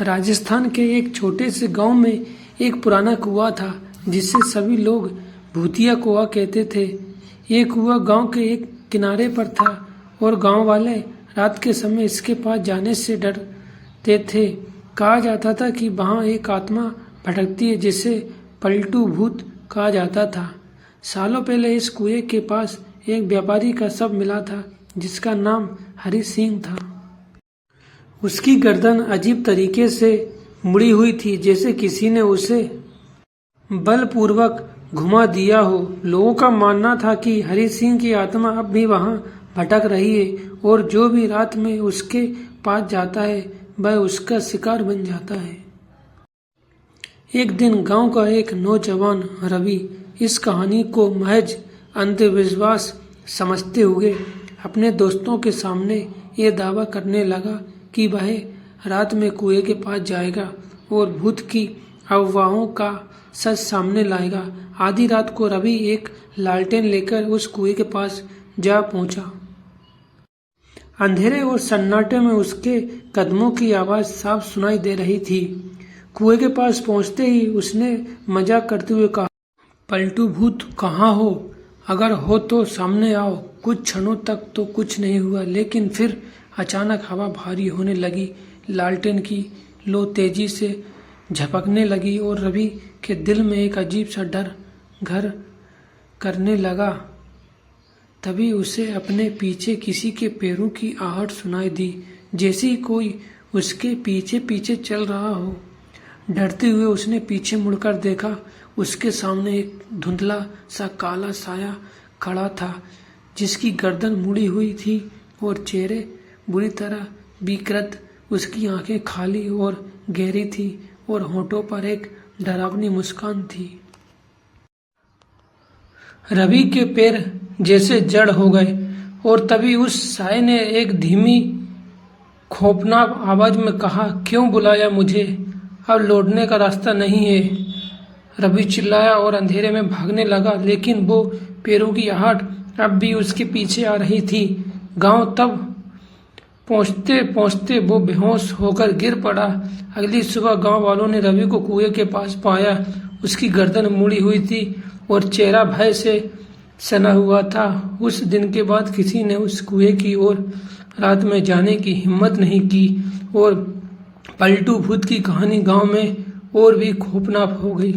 राजस्थान के एक छोटे से गांव में एक पुराना कुआं था जिसे सभी लोग भूतिया कुआं कहते थे। ये कुआं गांव के एक किनारे पर था और गांव वाले रात के समय इसके पास जाने से डरते थे। कहा जाता था कि वहां एक आत्मा भटकती है जिसे पलटू भूत कहा जाता था। सालों पहले इस कुएं के पास एक व्यापारी का शव मिला था जिसका नाम हरि सिंह था। उसकी गर्दन अजीब तरीके से मुड़ी हुई थी, जैसे किसी ने उसे बलपूर्वक घुमा दिया हो। लोगों का मानना था कि हरि सिंह की आत्मा अब भी वहां भटक रही है और जो भी रात में उसके पास जाता है वह उसका शिकार बन जाता है। एक दिन गांव का एक नौजवान रवि इस कहानी को महज अंधविश्वास समझते हुए अपने दोस्तों के सामने ये दावा करने लगा कि वह रात में कुएं के पास जाएगा और भूत की अफवाहों का सच सामने लाएगा। आधी रात को रवि एक लालटेन लेकर उस कुएं के पास जा पहुंचा। अंधेरे और सन्नाटे में उसके कदमों की आवाज साफ सुनाई दे रही थी। कुएं के पास पहुंचते ही उसने मजाक करते हुए कहा, पलटू भूत कहाँ हो? अगर हो तो सामने आओ। कुछ क्षणों तक तो कुछ नहीं हुआ, लेकिन फिर अचानक हवा भारी होने लगी, लालटेन की लो तेजी से झपकने लगी और रवि के दिल में एक अजीब सा डर घर करने लगा। तभी उसे अपने पीछे किसी के पैरों की आहट सुनाई दी, जैसे कोई उसके पीछे पीछे चल रहा हो। डरते हुए उसने पीछे मुड़कर देखा। उसके सामने एक धुंधला सा काला साया खड़ा था जिसकी गर्दन मुड़ी हुई थी और चेहरे बुरी तरह विकृत। उसकी आंखें खाली और गहरी थी और होठों पर एक डरावनी मुस्कान थी। रवि के पैर जैसे जड़ हो गए और तभी उस साये ने एक धीमी खौफनाक आवाज में कहा, क्यों बुलाया मुझे? अब लौटने का रास्ता नहीं है। रवि चिल्लाया और अंधेरे में भागने लगा, लेकिन वो पैरों की आहट अब भी उसके पीछे आ रही थी। गांव तब पहुंचते पहुंचते वो बेहोश होकर गिर पड़ा। अगली सुबह गांव वालों ने रवि को कुएं के पास पाया। उसकी गर्दन मुड़ी हुई थी और चेहरा भय से सना हुआ था। उस दिन के बाद किसी ने उस कुएं की ओर रात में जाने की हिम्मत नहीं की और पलटू भूत की कहानी गांव में और भी खौफनाक हो गई।